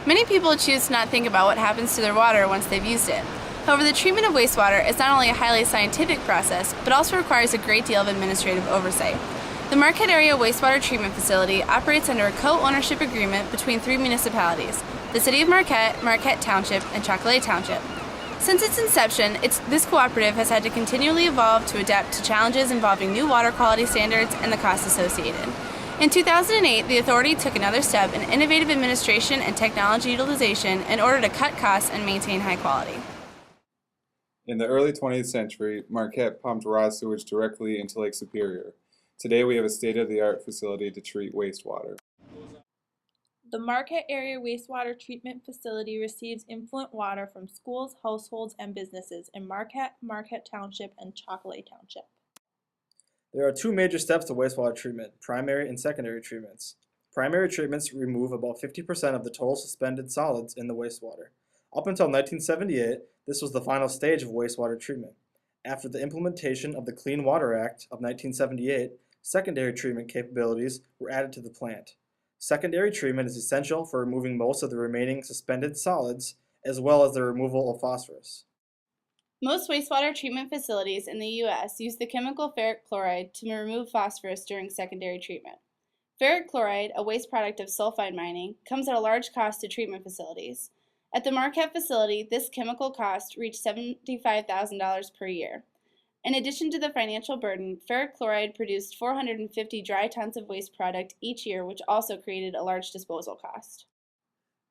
Many people choose to not think about what happens to their water once they've used it. However, the treatment of wastewater is not only a highly scientific process, but also requires a great deal of administrative oversight. The Marquette Area Wastewater Treatment Facility operates under a co-ownership agreement between three municipalities: the City of Marquette, Marquette Township, and Chocolate Township. Since its inception, this cooperative has had to continually evolve to adapt to challenges involving new water quality standards and the costs associated. In 2008, the authority took another step in innovative administration and technology utilization in order to cut costs and maintain high quality. In the early 20th century, Marquette pumped raw sewage directly into Lake Superior. Today we have a state-of-the-art facility to treat wastewater. The Marquette Area Wastewater Treatment Facility receives influent water from schools, households, and businesses in Marquette, Marquette Township, and Chocolate Township. There are two major steps to wastewater treatment: primary and secondary treatments. Primary treatments remove about 50% of the total suspended solids in the wastewater. Up until 1978, this was the final stage of wastewater treatment. After the implementation of the Clean Water Act of 1978, secondary treatment capabilities were added to the plant. Secondary treatment is essential for removing most of the remaining suspended solids, as well as the removal of phosphorus. Most wastewater treatment facilities in the U.S. use the chemical ferric chloride to remove phosphorus during secondary treatment. Ferric chloride, a waste product of sulfide mining, comes at a large cost to treatment facilities. At the Marquette facility, this chemical cost reached $75,000 per year. In addition to the financial burden, ferric chloride produced 450 dry tons of waste product each year, which also created a large disposal cost.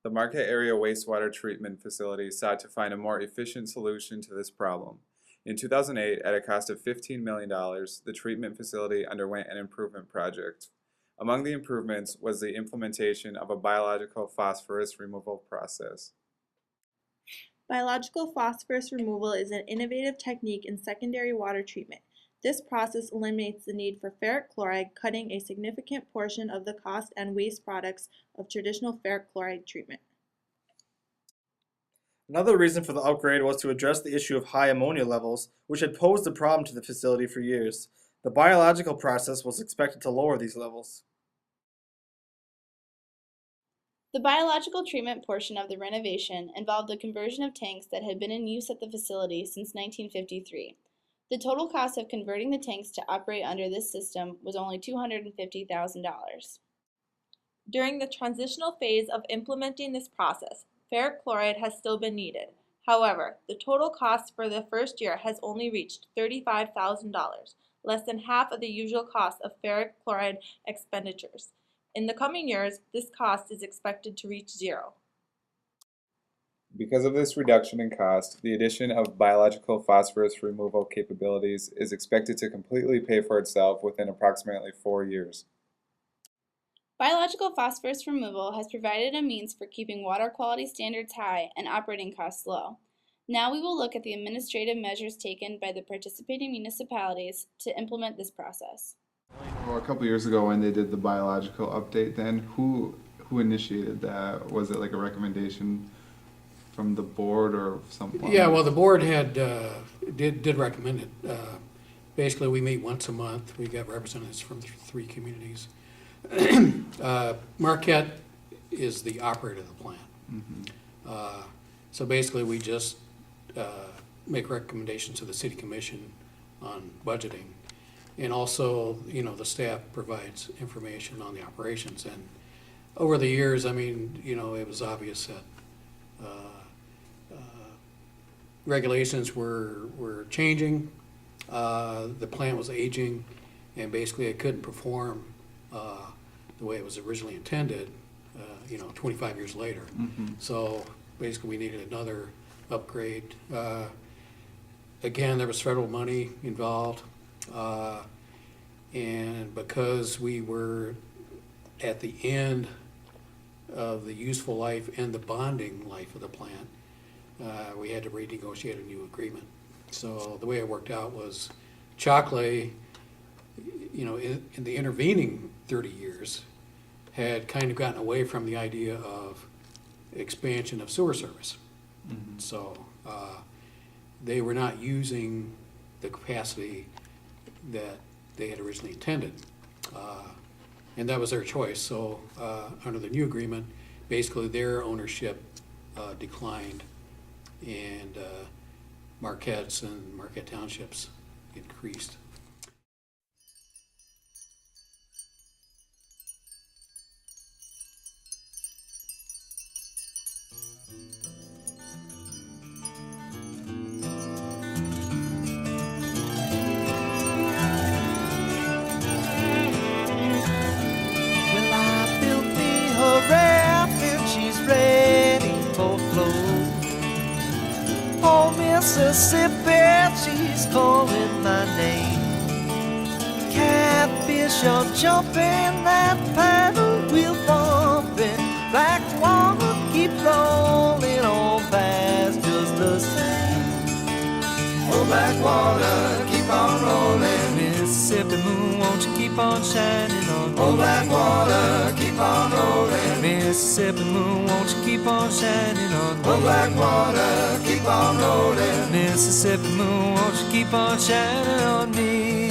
The Marquette Area Wastewater Treatment Facility sought to find a more efficient solution to this problem. In 2008, at a cost of $15 million, the treatment facility underwent an improvement project. Among the improvements was the implementation of a biological phosphorus removal process. Biological phosphorus removal is an innovative technique in secondary water treatment. This process eliminates the need for ferric chloride, cutting a significant portion of the cost and waste products of traditional ferric chloride treatment. Another reason for the upgrade was to address the issue of high ammonia levels, which had posed a problem to the facility for years. The biological process was expected to lower these levels. The biological treatment portion of the renovation involved the conversion of tanks that had been in use at the facility since 1953. The total cost of converting the tanks to operate under this system was only $250,000. During the transitional phase of implementing this process, ferric chloride has still been needed. However, the total cost for the first year has only reached $35,000, less than half of the usual cost of ferric chloride expenditures. In the coming years, this cost is expected to reach zero. Because of this reduction in cost, the addition of biological phosphorus removal capabilities is expected to completely pay for itself within approximately 4 years. Biological phosphorus removal has provided a means for keeping water quality standards high and operating costs low. Now we will look at the administrative measures taken by the participating municipalities to implement this process. Well, a couple years ago when they did the biological update, then who initiated that? Was it like a recommendation from the board or something? Yeah, well, the board had did recommend it. Basically, we meet once a month. We got representatives from three communities. Marquette is the operator of the plant. Mm-hmm. So basically, we just make recommendations to the city commission on budgeting. And also, you know, the staff provides information on the operations. And over the years, I mean, you know, it was obvious that regulations were changing. The plant was aging, and basically it couldn't perform the way it was originally intended, 25 years later. Mm-hmm. So basically we needed another upgrade. Again, there was federal money involved. And because we were at the end of the useful life and the bonding life of the plant, we had to renegotiate a new agreement. So the way it worked out was Chocolate, in the intervening 30 years, had kind of gotten away from the idea of expansion of sewer service. Mm-hmm. So they were not using the capacity that they had originally intended. And that was their choice. So under the new agreement, basically their ownership declined, and Marquette's and Marquette Townships increased. Well, I built me her raft and she's ready for flow. Oh, Mississippi, she's calling my name. Catfish are jumping, that paddle wheel bumping. Black water keep rolling on past just the same. Oh, black water, keep on rolling. Mississippi moon, won't you keep on shining on me? Oh, black water, keep on rolling. Mississippi moon, won't you keep on shining on me? Oh, black water, keep on rolling. Mississippi moon, won't you keep on shining on me?